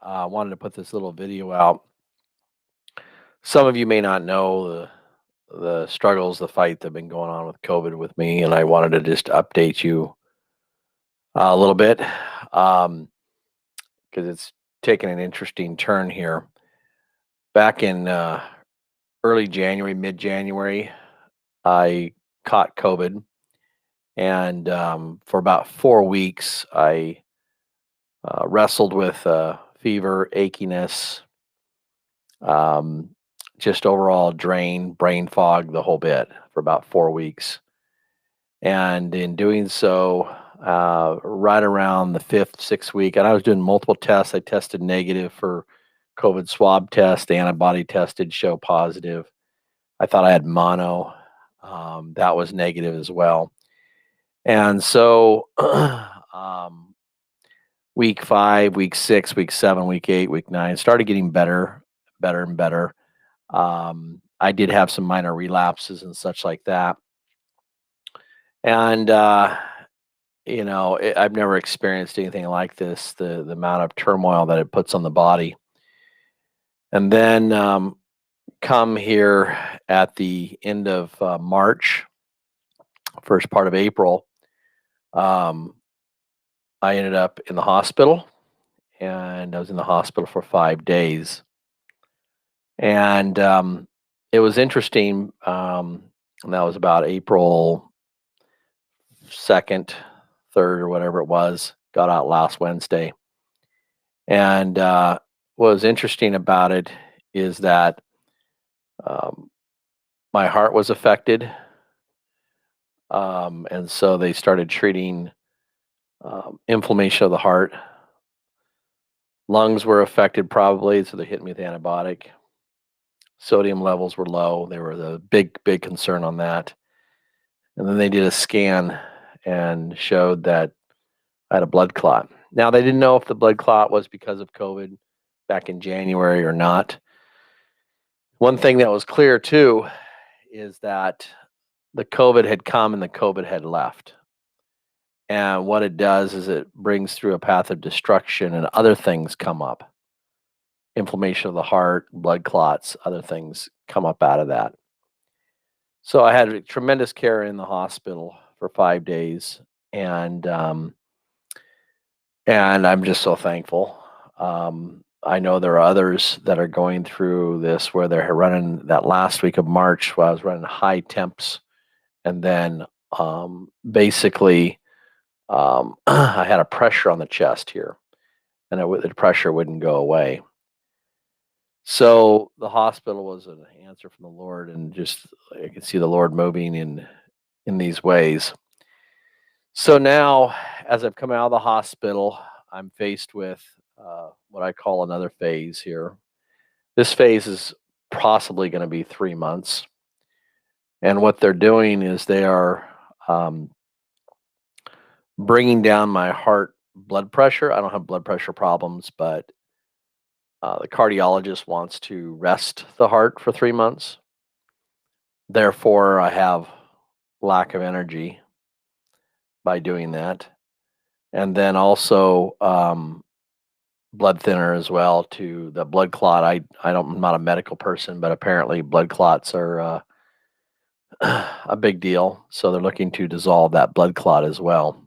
I wanted to put this little video out. Some of you may not know the struggles, the fight that have been going on with COVID with me, and I wanted to just update you a little bit because it's taken an interesting turn here. Back in early January, mid January, I caught COVID, and for about 4 weeks, I wrestled with fever, achiness, um, just overall drain, brain fog, the whole bit for about 4 weeks. And in doing so, right around the fifth, sixth week, and I was doing multiple tests. I tested negative for COVID swab test, antibody tested, show positive. I thought I had mono. That was negative as well. And so, week 5, week 6, week 7, week 8, week 9 started getting better, better and better. I did have some minor relapses and such like that. And, I've never experienced anything like this, the amount of turmoil that it puts on the body. And then come here at the end of March, first part of April, um, I ended up in the hospital, and I was in the hospital for 5 days. And it was interesting. And that was about April 2nd, 3rd, or whatever it was. Got out last Wednesday. And what was interesting about it is that um, my heart was affected. And so they started treating inflammation of the heart. Lungs were affected probably, so they hit me with antibiotic. Sodium levels were low. They were the big concern on that. And then they did a scan and showed that I had a blood clot. Now, they didn't know if the blood clot was because of COVID back in January or not. One thing that was clear too is that the COVID had come and the COVID had left. And what it does is it brings through a path of destruction and other things come up. Inflammation of the heart, blood clots, other things come up out of that. So I had tremendous care in the hospital for 5 days, and I'm just so thankful. I know there are others that are going through this where they're running that last week of March where I was running high temps, and then basically I had a pressure on the chest here, and the pressure wouldn't go away. So the hospital was an answer from the Lord, and just I could see the Lord moving in these ways. So now, as I've come out of the hospital, I'm faced with what I call another phase here. This phase is possibly going to be 3 months, and what they're doing is they are bringing down my heart blood pressure. I don't have blood pressure problems, but the cardiologist wants to rest the heart for 3 months. Therefore, I have lack of energy by doing that. And then also blood thinner as well to the blood clot. I'm not a medical person, but apparently blood clots are a big deal. So they're looking to dissolve that blood clot as well.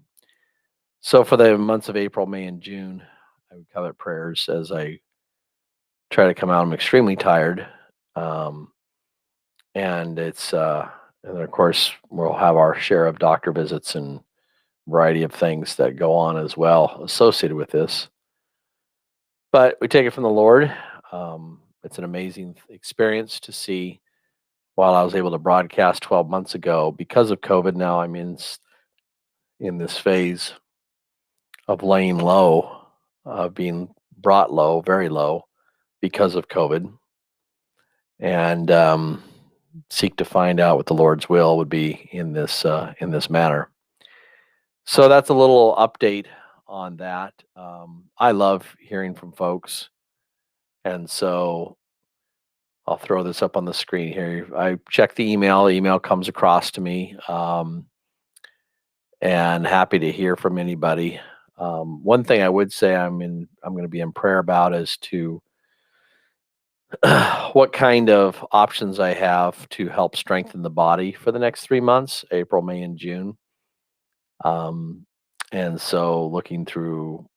So for the months of April, May, and June, I would covet prayers as I try to come out. I'm extremely tired. And and then of course, we'll have our share of doctor visits and variety of things that go on as well associated with this. But we take it from the Lord. It's an amazing experience to see. While I was able to broadcast 12 months ago, because of COVID, now I'm in this phase of laying low, being brought low, very low, because of COVID, and seek to find out what the Lord's will would be in this matter. So that's a little update on that. I love hearing from folks, and so I'll throw this up on the screen here. I check the email. The email comes across to me, and happy to hear from anybody. One thing I would say I'm going to be in prayer about is to what kind of options I have to help strengthen the body for the next 3 months, April, May, and June. Um, and so looking through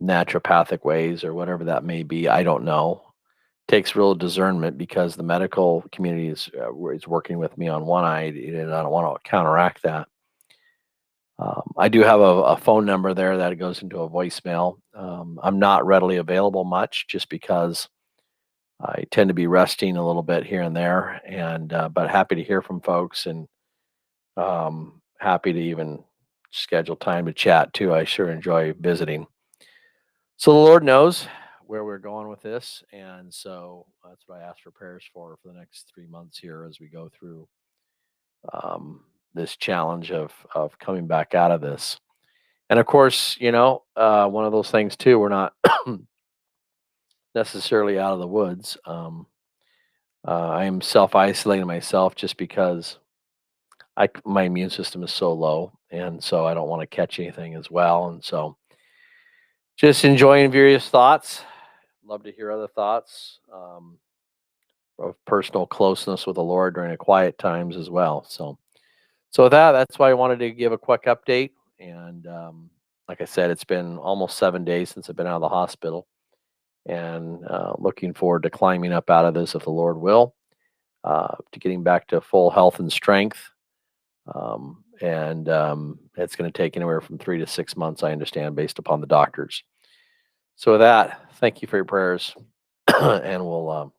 naturopathic ways or whatever that may be, I don't know. Takes real discernment because the medical community is working with me on one eye, and I don't want to counteract that. I do have a phone number there that goes into a voicemail. I'm not readily available much just because I tend to be resting a little bit here and there, and but happy to hear from folks and happy to even schedule time to chat too. I sure enjoy visiting. So the Lord knows where we're going with this, and so that's what I ask for prayers for the next 3 months here as we go through um, this challenge of coming back out of this. And of course, one of those things too. We're not necessarily out of the woods. I am self isolating myself just because my immune system is so low, and so I don't want to catch anything as well. And so, just enjoying various thoughts. Love to hear other thoughts of personal closeness with the Lord during the quiet times as well. So with that's why I wanted to give a quick update. And like I said, it's been almost 7 days since I've been out of the hospital, and looking forward to climbing up out of this if the Lord will, to getting back to full health and strength. And it's going to take anywhere from 3 to 6 months, I understand, based upon the doctors. So with that, thank you for your prayers, and we'll